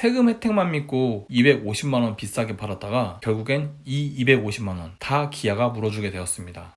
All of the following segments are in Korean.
세금 혜택만 믿고 250만원 비싸게 팔았다가 결국엔 이 250만원 다 기아가 물어주게 되었습니다.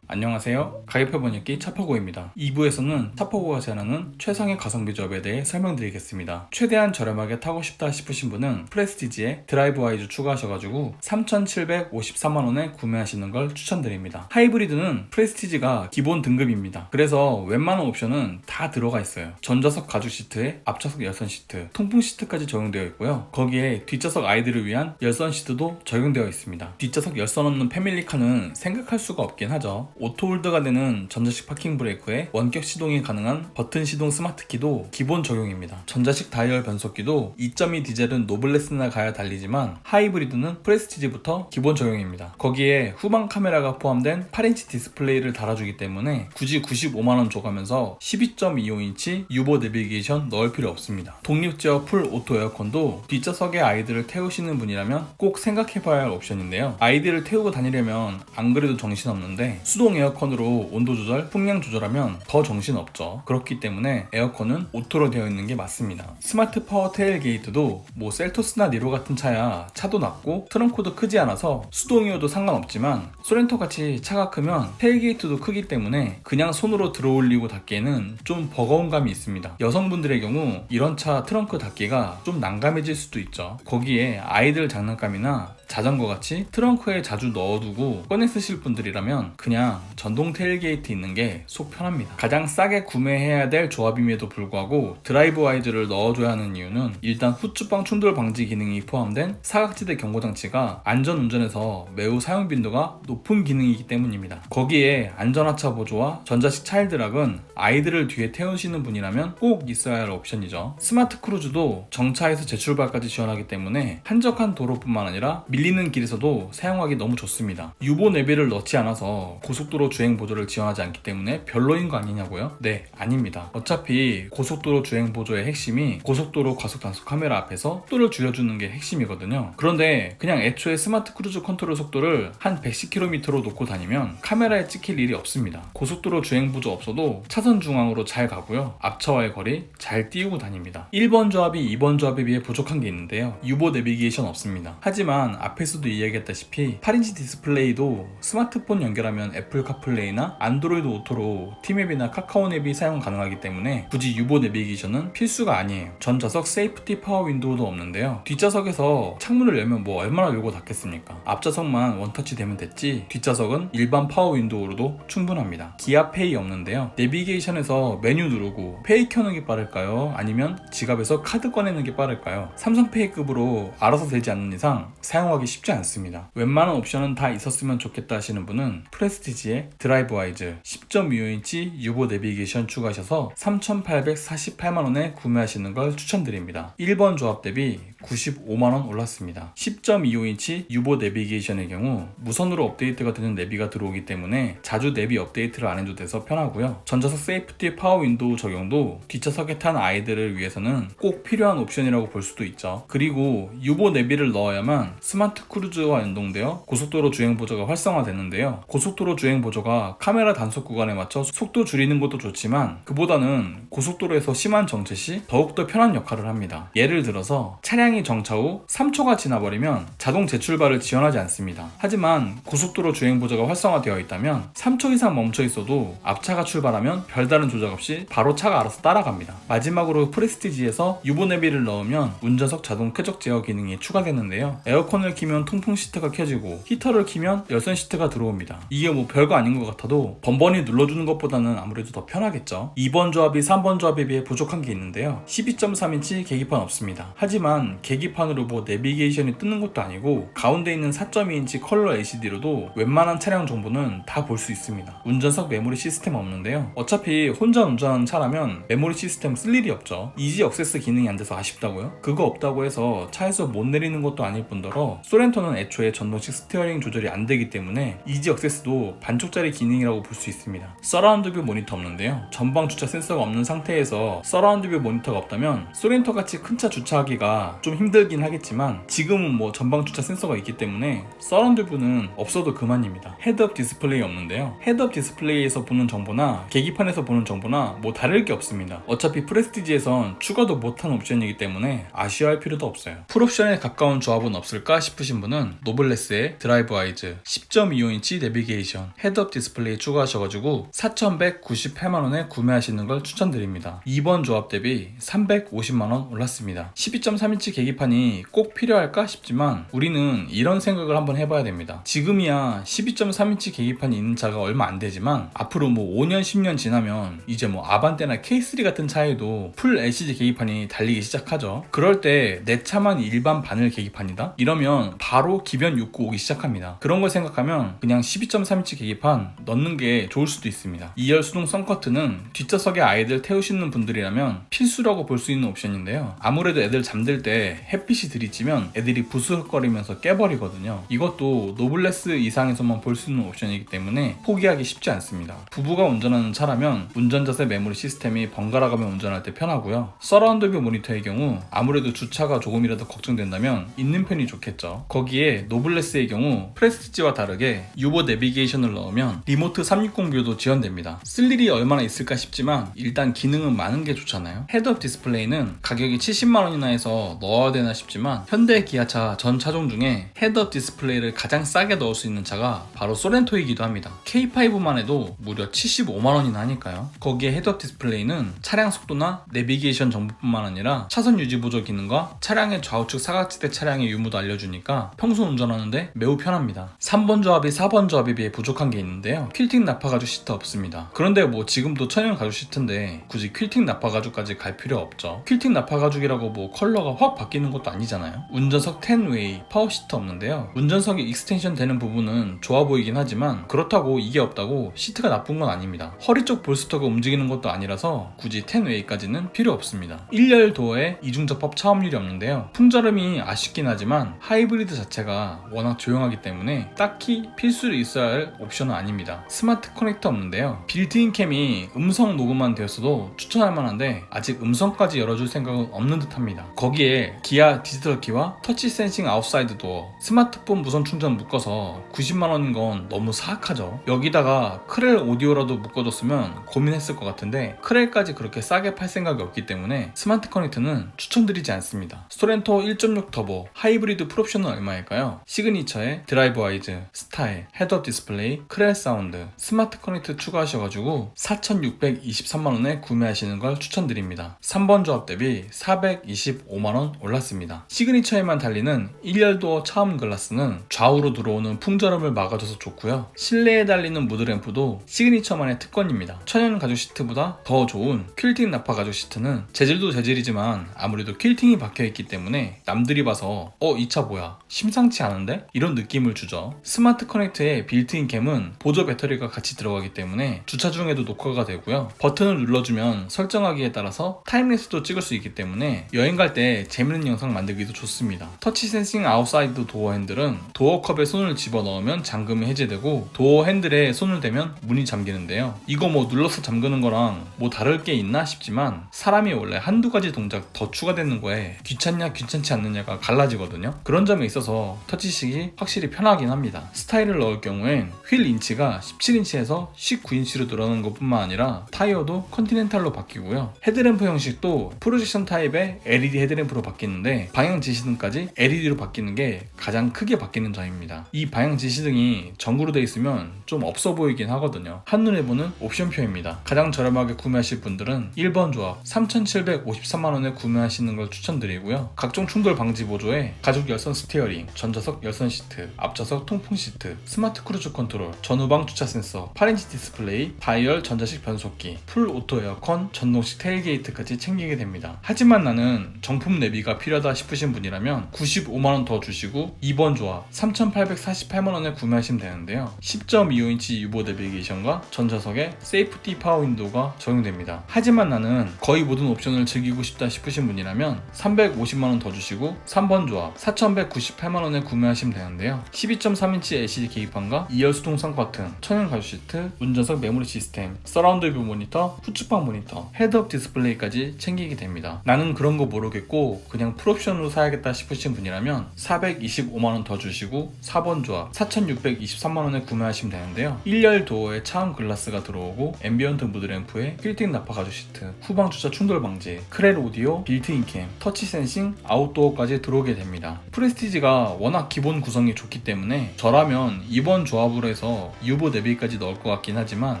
안녕하세요. 가격표번역기 차퍼고입니다. 2부에서는 차퍼고가 제안하는 최상의 가성비 조합에 대해 설명드리겠습니다. 최대한 저렴하게 타고 싶다 싶으신 분은 프레스티지에 드라이브 와이즈 추가하셔가지고 3,753만원에 구매하시는 걸 추천드립니다. 하이브리드는 프레스티지가 기본 등급입니다. 그래서 웬만한 옵션은 다 들어가 있어요. 전좌석 가죽 시트에 앞좌석 열선 시트, 통풍 시트까지 적용되어 있고요. 거기에 뒷좌석 아이들을 위한 열선 시트도 적용되어 있습니다. 뒷좌석 열선 없는 패밀리카는 생각할 수가 없긴 하죠. 오토홀드가 되는 전자식 파킹 브레이크에 원격 시동이 가능한 버튼 시동 스마트키도 기본 적용입니다. 전자식 다이얼 변속기도 2.2 디젤은 노블레스나 가야 달리지만 하이브리드는 프레스티지부터 기본 적용입니다. 거기에 후방 카메라가 포함된 8인치 디스플레이를 달아주기 때문에 굳이 95만원 줘가면서 12.25인치 유보 내비게이션 넣을 필요 없습니다. 독립제어 풀 오토 에어컨도 뒷좌석에 아이들을 태우시는 분이라면 꼭 생각해봐야 할 옵션인데요. 아이들을 태우고 다니려면 안 그래도 정신없는데 수동 에어컨으로 온도 조절, 풍량 조절하면 더 정신없죠. 그렇기 때문에 에어컨은 오토로 되어 있는 게 맞습니다. 스마트 파워 테일게이트도 뭐 셀토스나 니로 같은 차야 차도 낮고 트렁크도 크지 않아서 수동이어도 상관없지만 소렌토 같이 차가 크면 테일게이트도 크기 때문에 그냥 손으로 들어 올리고 닫기에는 좀 버거운 감이 있습니다. 여성분들의 경우 이런 차 트렁크 닫기가 좀 난감해질 수도 있죠. 거기에 아이들 장난감이나 자전거 같이 트렁크에 자주 넣어두고 꺼내 쓰실 분들이라면 그냥 전동 테일게이트 있는 게 속 편합니다. 가장 싸게 구매해야 될 조합임에도 불구하고 드라이브 와이즈를 넣어줘야 하는 이유는 일단 후추방 충돌 방지 기능이 포함된 사각지대 경고장치가 안전운전에서 매우 사용 빈도가 높은 기능이기 때문입니다. 거기에 안전하차 보조와 전자식 차일드락은 아이들을 뒤에 태우시는 분이라면 꼭 있어야 할 옵션이죠. 스마트 크루즈도 정차에서 재출발까지 지원하기 때문에 한적한 도로뿐만 아니라 밀리는 길에서도 사용하기 너무 좋습니다. 유보 내비를 넣지 않아서 고속도로 주행 보조를 지원하지 않기 때문에 별로인 거 아니냐고요? 네, 아닙니다. 어차피 고속도로 주행 보조의 핵심이 고속도로 과속 단속 카메라 앞에서 속도를 줄여주는 게 핵심이거든요. 그런데 그냥 애초에 스마트 크루즈 컨트롤 속도를 한 110km로 놓고 다니면 카메라에 찍힐 일이 없습니다. 고속도로 주행 보조 없어도 차선 중앙으로 잘 가고요. 앞차와의 거리 잘 띄우고 다닙니다. 1번 조합이 2번 조합에 비해 부족한 게 있는데요. 유보 내비게이션 없습니다. 하지만 앞에서도 이야기했다시피 8인치 디스플레이도 스마트폰 연결하면 애플 카플레이나 안드로이드 오토로 티맵이나 카카오맵이 사용 가능하기 때문에 굳이 유보 내비게이션은 필수가 아니에요. 전좌석 세이프티 파워 윈도우도 없는데요. 뒷좌석에서 창문을 열면 뭐 얼마나 열고 닫겠습니까? 앞좌석만 원터치 되면 됐지 뒷좌석은 일반 파워 윈도우로도 충분합니다. 기아 페이 없는데요. 내비게이션에서 메뉴 누르고 페이 켜는 게 빠를까요? 아니면 지갑에서 카드 꺼내는 게 빠를까요? 삼성페이급으로 알아서 되지 않는 이상 사용하기 쉽지 않습니다. 웬만한 옵션은 다 있었으면 좋겠다 하시는 분은 프레스티지에 드라이브 와이즈 10.25인치 유보 내비게이션 추가하셔서 3,848만원에 구매하시는 걸 추천드립니다. 1번 조합 대비 95만원 올랐습니다. 10.25인치 유보 내비게이션의 경우 무선으로 업데이트가 되는 내비가 들어오기 때문에 자주 내비 업데이트를 안 해도 돼서 편하고요. 전자석 세이프티 파워 윈도우 적용도 뒷좌석에 탄 아이들을 위해서는 꼭 필요한 옵션이라고 볼 수도 있죠. 그리고 유보 내비를 넣어야만 스마트 크루즈와 연동되어 고속도로 주행 보조가 활성화되는데요. 고속도로 주행 보조가 카메라 단속 구간에 맞춰 속도 줄이는 것도 좋지만 그보다는 고속도로에서 심한 정체 시 더욱더 편한 역할을 합니다. 예를 들어서 차량이 정차 후 3초가 지나버리면 자동 재출발을 지원하지 않습니다. 하지만 고속도로 주행 보조가 활성화되어 있다면 3초 이상 멈춰 있어도 앞차가 출발하면 별다른 조작 없이 바로 차가 알아서 따라갑니다. 마지막으로 프레스티지에서 유보 내비를 넣으면 운전석 자동 쾌적 제어 기능이 추가되는데요. 에어컨을 키면 통풍 시트가 켜지고 히터를 키면 열선 시트가 들어옵니다. 이게 뭐 별거 아닌 것 같아도 번번이 눌러주는 것보다는 아무래도 더 편하겠죠. 2번 조합이 3번 조합에 비해 부족한 게 있는데요. 12.3인치 계기판 없습니다. 하지만 계기판으로 뭐 내비게이션이 뜨는 것도 아니고 가운데 있는 4.2인치 컬러 LCD로도 웬만한 차량 정보는 다 볼 수 있습니다. 운전석 메모리 시스템 없는데요. 어차피 혼자 운전하는 차라면 메모리 시스템 쓸 일이 없죠. 이지 액세스 기능이 안 돼서 아쉽다고요? 그거 없다고 해서 차에서 못 내리는 것도 아닐 뿐더러 소렌토는 애초에 전동식 스티어링 조절이 안 되기 때문에 이지 액세스도 반쪽짜리 기능이라고 볼 수 있습니다. 서라운드 뷰 모니터 없는데요. 전방 주차 센서가 없는 상태에서 서라운드 뷰 모니터가 없다면 소렌토 같이 큰 차 주차하기가 좀 좀 힘들긴 하겠지만 지금은 뭐 전방 주차 센서가 있기 때문에 서라운드 뷰는 없어도 그만입니다. 헤드업 디스플레이 없는데요. 헤드업 디스플레이에서 보는 정보나 계기판에서 보는 정보나 뭐 다를 게 없습니다. 어차피 프레스티지에선 추가도 못한 옵션이기 때문에 아쉬워할 필요도 없어요. 풀옵션에 가까운 조합은 없을까 싶으신 분은 노블레스의 드라이브 아이즈 10.25인치 내비게이션 헤드업 디스플레이 추가하셔가지고 4,198만원에 구매하시는 걸 추천드립니다. 이번 조합 대비 350만원 올랐습니다. 12.3인치 계기판이 꼭 필요할까 싶지만 우리는 이런 생각을 한번 해봐야 됩니다. 지금이야 12.3인치 계기판이 있는 차가 얼마 안 되지만 앞으로 뭐 5년 10년 지나면 이제 뭐 아반떼나 K3 같은 차에도 풀 LCD 계기판이 달리기 시작하죠. 그럴 때 내 차만 일반 바늘 계기판이다? 이러면 바로 기변 욕구 오기 시작합니다. 그런 걸 생각하면 그냥 12.3인치 계기판 넣는 게 좋을 수도 있습니다. 2열 수동 썬커트는 뒷좌석에 아이들 태우시는 분들이라면 필수라고 볼 수 있는 옵션인데요. 아무래도 애들 잠들 때 햇빛이 들이치면 애들이 부스럭거리면서 깨버리거든요. 이것도 노블레스 이상에서만 볼 수 있는 옵션이기 때문에 포기하기 쉽지 않습니다. 부부가 운전하는 차라면 운전자세 메모리 시스템이 번갈아가며 운전할 때 편하고요. 서라운드 뷰 모니터의 경우 아무래도 주차가 조금이라도 걱정된다면 있는 편이 좋겠죠. 거기에 노블레스의 경우 프레스티지와 다르게 유보 내비게이션을 넣으면 리모트 360 뷰도 지원됩니다. 쓸 일이 얼마나 있을까 싶지만 일단 기능은 많은 게 좋잖아요. 헤드업 디스플레이는 가격이 70만원이나 해서 넣어야 되나 싶지만 현대 기아차 전 차종 중에 헤드업 디스플레이를 가장 싸게 넣을 수 있는 차가 바로 소렌토이기도 합니다. K5만 해도 무려 75만원이나 하니까요. 거기에 헤드업 디스플레이는 차량 속도나 내비게이션 정보뿐만 아니라 차선 유지 보조 기능과 차량의 좌우측 사각지대 차량의 유무도 알려주니까 평소 운전하는데 매우 편합니다. 3번 조합이 4번 조합에 비해 부족한 게 있는데요. 퀼팅 나파 가죽 시트 없습니다. 그런데 뭐 지금도 천연 가죽 시트인데 굳이 퀼팅 나파 가죽까지 갈 필요 없죠. 퀼팅 나파 가죽이라고 뭐 컬러가 확 바뀌는 것도 아니잖아요. 운전석 10웨이 파워 시트 없는데요. 운전석이 익스텐션 되는 부분은 좋아 보이긴 하지만 그렇다고 이게 없다고 시트가 나쁜 건 아닙니다. 허리 쪽 볼스터가 움직이는 것도 아니라서 굳이 10웨이까지는 필요 없습니다. 1열 도어에 이중접합 차음률이 없는데요. 풍절음이 아쉽긴 하지만 하이브리드 자체가 워낙 조용하기 때문에 딱히 필수로 있어야 할 옵션은 아닙니다. 스마트 커넥터 없는데요. 빌트인 캠이 음성 녹음만 되었어도 추천할 만한데 아직 음성까지 열어줄 생각은 없는 듯 합니다. 거기에 기아 디지털 키와 터치 센싱 아웃사이드 도어, 스마트폰 무선 충전 묶어서 90만원인 건 너무 사악하죠. 여기다가 크렐 오디오라도 묶어줬으면 고민했을 것 같은데 크렐까지 그렇게 싸게 팔 생각이 없기 때문에 스마트 커넥트는 추천드리지 않습니다. 소렌토 1.6 터보 하이브리드 풀옵션은 얼마일까요? 시그니처에 드라이브 와이즈, 스타일, 헤드업 디스플레이, 크렐 사운드, 스마트 커넥트 추가하셔가지고 4,623만원에 구매하시는 걸 추천드립니다. 3번 조합 대비 425만원 올랐습니다. 시그니처에만 달리는 1열 도어 차음 글라스는 좌우로 들어오는 풍절음을 막아줘서 좋고요. 실내에 달리는 무드램프도 시그니처만의 특권입니다. 천연 가죽 시트보다 더 좋은 퀼팅 나파 가죽 시트는 재질도 재질이지만 아무래도 퀼팅이 박혀있기 때문에 남들이 봐서 이 차 뭐야? 심상치 않은데? 이런 느낌을 주죠. 스마트 커넥트의 빌트인 캠은 보조 배터리가 같이 들어가기 때문에 주차 중에도 녹화가 되고요. 버튼을 눌러주면 설정하기에 따라서 타임랩스도 찍을 수 있기 때문에 여행 갈 때 재밌는 영상 만들기도 좋습니다. 터치 센싱 아웃사이드 도어 핸들은 도어컵에 손을 집어넣으면 잠금이 해제되고 도어 핸들에 손을 대면 문이 잠기는데요. 이거 뭐 눌러서 잠그는 거랑 뭐 다를 게 있나 싶지만 사람이 원래 한두 가지 동작 더 추가되는 거에 귀찮냐 귀찮지 않느냐가 갈라지거든요. 그런 점에 있어서 터치식이 확실히 편하긴 합니다. 스타일을 넣을 경우엔 휠 인치가 17인치에서 19인치로 늘어나는 것뿐만 아니라 타이어도 컨티넨탈로 바뀌고요. 헤드램프 형식도 프로젝션 타입의 LED 헤드램프로 바뀌는데 방향 지시등까지 LED로 바뀌는 게 가장 크게 바뀌는 점입니다. 이 방향 지시등이 전구로 되어 있으면 좀 없어 보이긴 하거든요. 한눈에 보는 옵션표입니다. 가장 저렴하게 구매하실 분들은 1번 조합 3,753만원에 구매하시는 걸 추천드리고요. 각종 충돌 방지 보조에 가죽 열선 스티어링, 전자석 열선 시트, 앞좌석 통풍 시트, 스마트 크루즈 컨트롤, 전후방 주차 센서, 8인치 디스플레이, 다이얼 전자식 변속기, 풀 오토 에어컨, 전동식 테일게이트까지 챙기게 됩니다. 하지만 나는 정품 내비가 필요하다 싶으신 분이라면 95만원 더 주시고 2번 조합 3,848만원에 구매하시면 되는데요. 10.25인치 유보 내비게이션과 전자석에 세이프티 파워 윈도우가 적용됩니다. 하지만 나는 거의 모든 옵션을 즐기고 싶다 싶으신 분이라면 350만원 더 주시고 3번 조합 4,198만원에 구매하시면 되는데요. 12.3인치 LCD 계기판과 2열 수동성 버튼, 천연 가죽 시트, 운전석 메모리 시스템, 서라운드 뷰 모니터, 후측방 모니터, 헤드업 디스플레이까지 챙기게 됩니다. 나는 그런 거 모르겠고 그냥 그냥 풀옵션으로 사야겠다 싶으신 분이라면 425만원 더 주시고 4번 조합 4623만원에 구매하시면 되는데요. 1열 도어에 차음 글라스가 들어오고 앰비언트 무드램프에 필팅 나파 가죽 시트, 후방 주차 충돌 방지, 크렐 오디오, 빌트인 캠, 터치 센싱, 아웃도어까지 들어오게 됩니다. 프레스티지가 워낙 기본 구성이 좋기 때문에 저라면 2번 조합으로 해서 유보 내비까지 넣을 것 같긴 하지만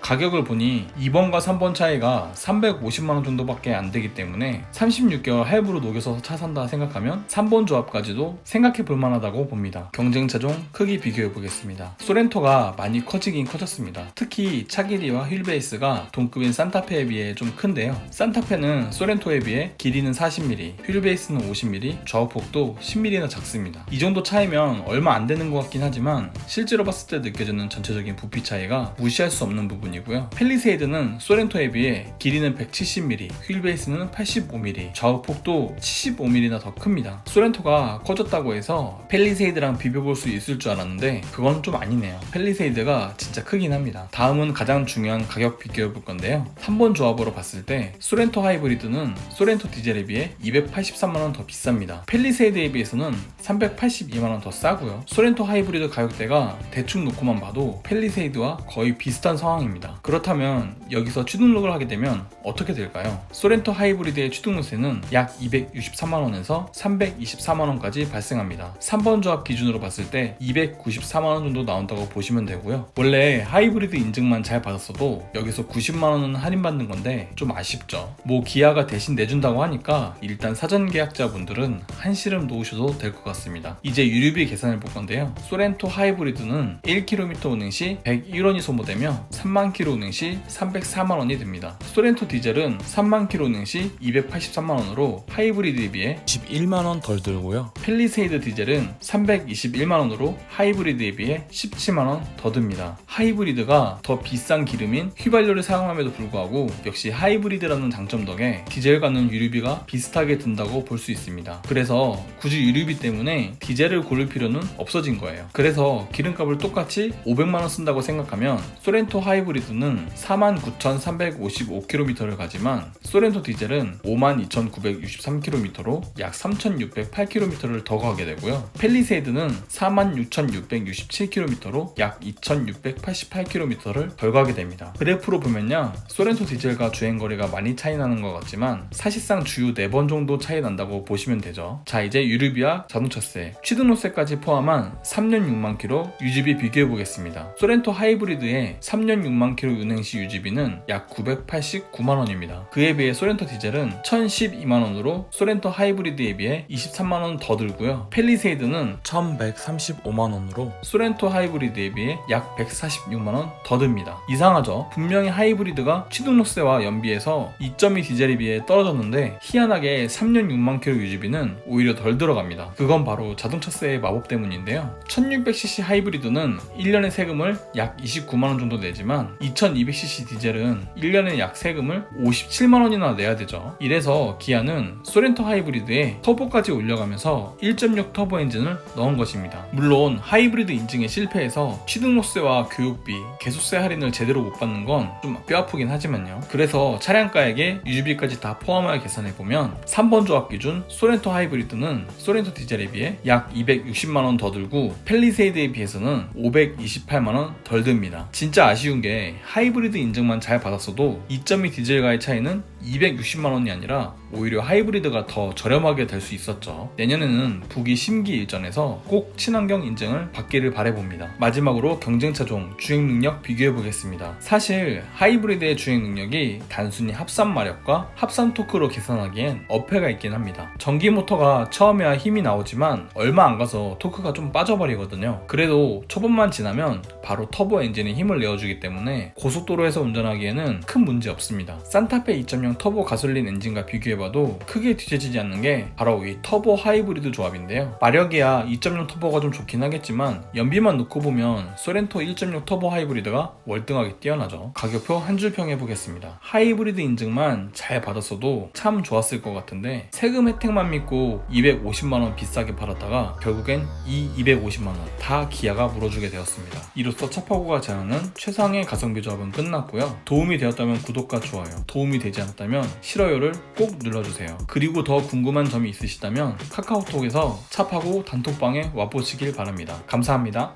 가격을 보니 2번과 3번 차이가 350만원 정도밖에 안 되기 때문에 36개월 할부로 녹여서 차 산다 생각하면 3번 조합까지도 생각해 볼 만하다고 봅니다. 경쟁 차종 크기 비교해 보겠습니다. 소렌토가 많이 커지긴 커졌습니다. 특히 차 길이와 휠베이스가 동급인 산타페에 비해 좀 큰데요. 산타페는 소렌토에 비해 길이는 40mm, 휠베이스는 50mm, 좌우폭도 10mm나 작습니다. 이 정도 차이면 얼마 안 되는 것 같긴 하지만 실제로 봤을 때 느껴지는 전체적인 부피 차이가 무시할 수 없는 부분이고요. 펠리세이드는 소렌토에 비해 길이는 170mm, 휠베이스는 85mm, 좌우폭도 75mm나 더 큽니다. 소렌토가 커졌다고 해서 펠리세이드랑 비벼볼 수 있을 줄 알았는데 그건 좀 아니네요. 펠리세이드가 진짜 크긴 합니다. 다음은 가장 중요한 가격 비교해 볼 건데요. 3번 조합으로 봤을 때 소렌토 하이브리드는 소렌토 디젤에 비해 283만원 더 비쌉니다. 펠리세이드에 비해서는 382만원 더 싸고요. 소렌토 하이브리드 가격대가 대충 놓고만 봐도 펠리세이드와 거의 비슷한 상황입니다. 그렇다면 여기서 취등록을 하게 되면 어떻게 될까요? 소렌토 하이브리드의 취등록세는 약 263만원에서 324만원까지 발생합니다. 3번 조합 기준으로 봤을 때 294만원 정도 나온다고 보시면 되고요. 원래 하이브리드 인증만 잘 받았어도 여기서 90만원은 할인받는 건데 좀 아쉽죠. 뭐 기아가 대신 내준다고 하니까 일단 사전 계약자분들은 한시름 놓으셔도 될 것 같습니다. 이제 유류비 계산을 볼 건데요. 소렌토 하이브리드는 1km 운행 시 101원이 소모되며 3만 km 운행 시 304만원이 듭니다. 소렌토 디젤은 3만 km 운행 시 283만원으로 하이브리드에 비해 11만원 덜 들고요. 펠리세이드 디젤은 321만원으로 하이브리드에 비해 17만원 더 듭니다. 하이브리드가 더 비싼 기름인 휘발유를 사용함에도 불구하고 역시 하이브리드라는 장점 덕에 디젤과는 유류비가 비슷하게 든다고 볼 수 있습니다. 그래서 굳이 유류비 때문에 디젤을 고를 필요는 없어진 거예요. 그래서 기름값을 똑같이 500만원 쓴다고 생각하면 소렌토 하이브리드는 49,355km를 가지만 소렌토 디젤은 52,963km로 약 3,608km를 더 가게 되고요. 펠리세이드는 46,667km로 약 2,688km를 덜 가게 됩니다. 그래프로 보면요, 소렌토 디젤과 주행거리가 많이 차이 나는 것 같지만 사실상 주유 4번 정도 차이 난다고 보시면 되죠. 자, 이제 유류비와 자동차세, 취등록세까지 포함한 3년 6만 km 유지비 비교해 보겠습니다. 소렌토 하이브리드의 3년 6만 km 운행시 유지비는 약 989만원입니다. 그에 비해 소렌토 디젤은 1012만원으로 소렌토 하이브리드에 비해 23만원 더 들고요. 펠리세이드는 1135만원으로 소렌토 하이브리드에 비해 약 146만원 더 듭니다. 이상하죠? 분명히 하이브리드가 취등록세와 연비해서 2.2 디젤에 비해 떨어졌는데 희한하게 3년 6만 km 유지비는 오히려 덜 들어갑니다. 그건 바로 자동차세의 마법 때문인데요. 1600cc 하이브리드는 1년에 세금을 약 29만원 정도 내지만 2200cc 디젤은 1년에 약 세금을 57만원이나 내야 되죠. 이래서 기아는 소렌토 하이브리드에 터보까지 올려가면서 1.6 터보 엔진을 넣은 것입니다. 물론 하이브리드 인증에 실패해서 취등록세와 교육비, 개소세 할인을 제대로 못 받는 건 좀 뼈아프긴 하지만요. 그래서 차량가액에 유지비까지 다 포함하여 계산해보면 3번 조합 기준 소렌토 하이브리드는 소렌토 디젤에 비해 약 260만원 더 들고 펠리세이드에 비해서는 528만원 덜 듭니다. 진짜 아쉬운 게 하이브리드 인증만 잘 받았어도 2.2 디젤과의 차이는 260만원이 아니라 오히려 하이브리드가 더 저렴하게 될 수 있었죠. 내년에는 북이 심기일전에서 꼭 친환경 인증을 받기를 바라봅니다. 마지막으로 경쟁차종 주행 능력 비교해 보겠습니다. 사실 하이브리드의 주행 능력이 단순히 합산 마력과 합산 토크로 계산하기엔 어폐가 있긴 합니다. 전기 모터가 처음에야 힘이 나오지만 얼마 안 가서 토크가 좀 빠져버리거든요. 그래도 초반만 지나면 바로 터보 엔진이 힘을 내어주기 때문에 고속도로에서 운전하기에는 큰 문제 없습니다. 산타페 2.0 터보 가솔린 엔진과 비교해봐도 크게 뒤처지지 않는 게 바로 이 터보 하이브리드 조합인데요. 마력이야 2.0 터보가 좀 좋긴 하겠지만 연비만 놓고 보면 소렌토 1.6 터보 하이브리드가 월등하게 뛰어나죠. 가격표 한 줄 평해보겠습니다. 하이브리드 인증만 잘 받았어도 참 좋았을 것 같은데 세금 혜택만 믿고 250만원 비싸게 팔았다가 결국엔 이 250만원 다 기아가 물어주게 되었습니다. 이로써 차파고가 제안하는 최상의 가성비 조합은 끝났고요. 도움이 되었다면 구독과 좋아요, 도움이 되지 않았다면 보셨다면 싫어요를 꼭 눌러주세요. 그리고 더 궁금한 점이 있으시다면 카카오톡에서 차 파고 단톡방에 와보시길 바랍니다. 감사합니다.